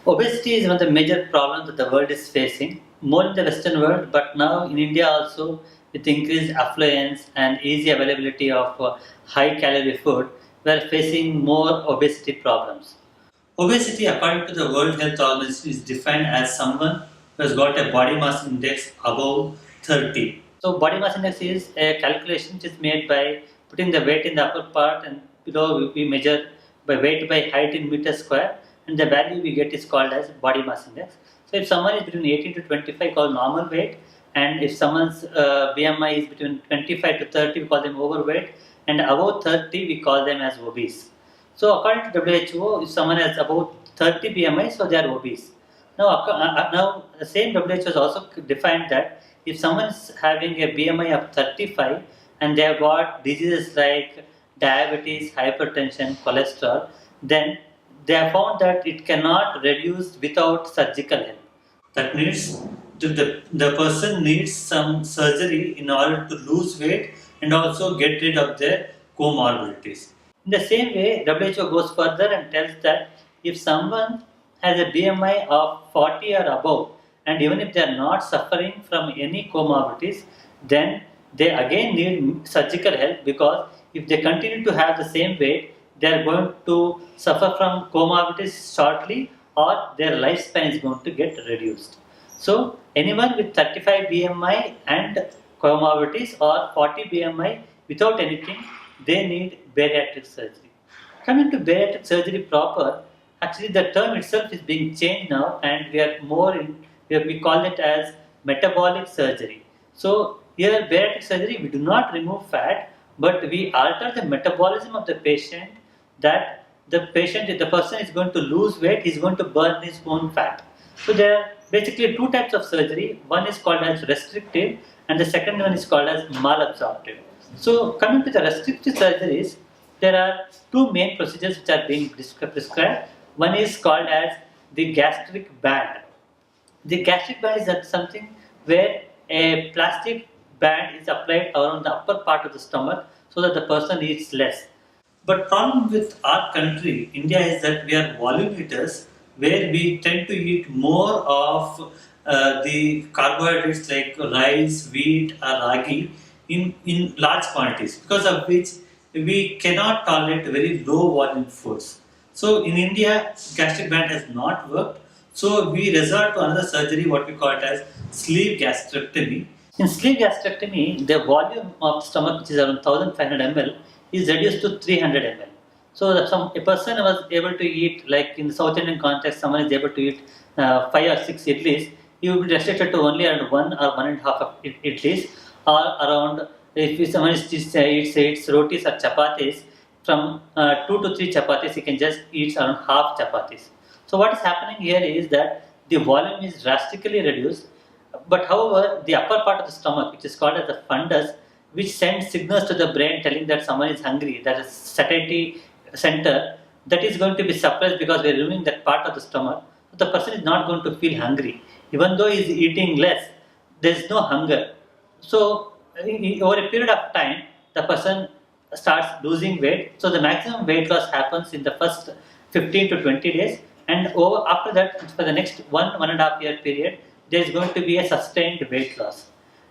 Obesity is one of the major problems that the world is facing, more in the Western world, but now in India also, with increased affluence and easy availability of high calorie food, we are facing more obesity problems. Obesity, according to the World Health Organization, is defined as someone who has got a body mass index above 30. So, body mass index is a calculation which is made by putting the weight in the upper part, and below we measure by weight by height in meters square, and the value we get is called as body mass index. So, if someone is between 18 to 25, called normal weight, and if someone's BMI is between 25 to 30, we call them overweight, and above 30, we call them as obese. So according to WHO, if someone has about 30 BMI, so they are obese. Now the same WHO has also defined that if someone is having a BMI of 35 and they have got diseases like diabetes, hypertension, cholesterol, then they have found that it cannot reduce without surgical help. That means the person needs some surgery in order to lose weight and also get rid of their comorbidities. In the same way, WHO goes further and tells that if someone has a BMI of 40 or above, and even if they are not suffering from any comorbidities, then they again need surgical help, because if they continue to have the same weight, they are going to suffer from comorbidities shortly, or their lifespan is going to get reduced. So, anyone with 35 BMI and comorbidities or 40 BMI without anything, they need bariatric surgery. Coming to bariatric surgery proper, actually the term itself is being changed now, and we are more in, we call it as metabolic surgery. So here bariatric surgery, we do not remove fat, but we alter the metabolism of the patient, that the person is going to lose weight, he is going to burn his own fat. So there are basically two types of surgery. One is called as restrictive, and the second one is called as malabsorptive. So coming to the restrictive surgeries, there are two main procedures which are being prescribed. One is called as the gastric band. The gastric band is something where a plastic band is applied around the upper part of the stomach so that the person eats less. But problem with our country, India, is that we are volume eaters, where we tend to eat more of the carbohydrates like rice, wheat, or ragi in large quantities, because of which we cannot tolerate very low volume foods. So in India, gastric band has not worked. So we resort to another surgery, what we call it as sleeve gastrectomy. In sleeve gastrectomy, the volume of stomach, which is around 1500 ml, is reduced to 300 ml. So a person was able to eat, like in the South Indian context, someone is able to eat 5 or 6 idlis, he will be restricted to only around 1 or 1.5 of idlis, or around, if someone eats rotis or chapatis, from 2 to 3 chapatis, he can just eat around half chapatis. So what is happening here is that the volume is drastically reduced, but however, the upper part of the stomach, which is called as the fundus, which sends signals to the brain telling that someone is hungry, that is satiety center, that is going to be suppressed because we are removing that part of the stomach. The person is not going to feel hungry. Even though he is eating less, there is no hunger. So over a period of time, the person starts losing weight. So the maximum weight loss happens in the first 15 to 20 days, and after that, for the next 1.5 year period, there is going to be a sustained weight loss.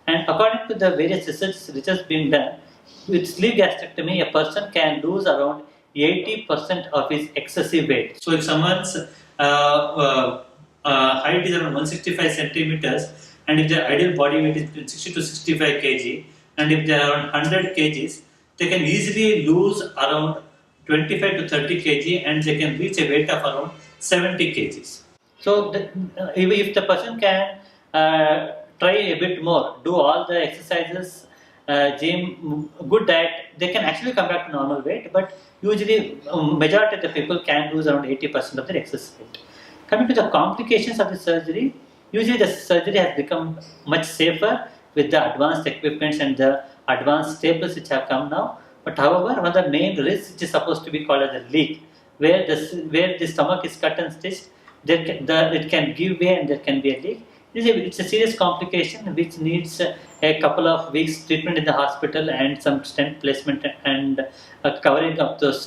And according to the various research being done, with sleeve gastrectomy, a person can lose around 80% of his excessive weight. So if someone's height is around 165 centimeters, and if their ideal body weight is between 60 to 65 kg, and if they are around 100 kgs, they can easily lose around 25 to 30 kg, and they can reach a weight of around 70 kgs. So if the person can try a bit more, do all the exercises, gym, good diet, they can actually come back to normal weight, but usually majority of the people can lose around 80% of their excess weight. Coming to the complications of the surgery, usually the surgery has become much safer with the advanced equipments and the advanced staples which have come now. But however, one of the main risks, which is supposed to be called as a leak, where the stomach is cut and stitched, it can give way and there can be a leak. It's a serious complication which needs a couple of weeks treatment in the hospital and some stent placement and covering of those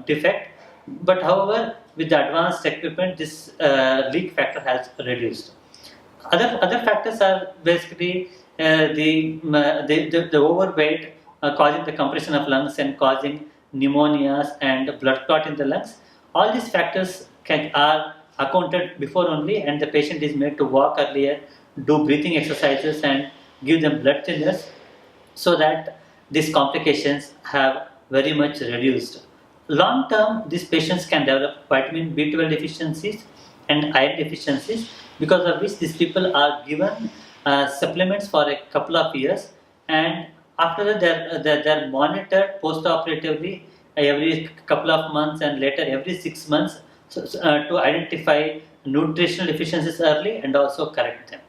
defect. But however, with the advanced equipment, this leak factor has reduced. Other factors are basically the overweight causing the compression of lungs and causing pneumonias and blood clot in the lungs. All these factors are accounted before only, and the patient is made to walk earlier, do breathing exercises, and give them blood thinners so that these complications have very much reduced. Long term, these patients can develop vitamin B12 deficiencies and iron deficiencies, because of which these people are given supplements for a couple of years, and after that they're monitored post-operatively every couple of months and later every 6 months, to identify nutritional deficiencies early and also correct them.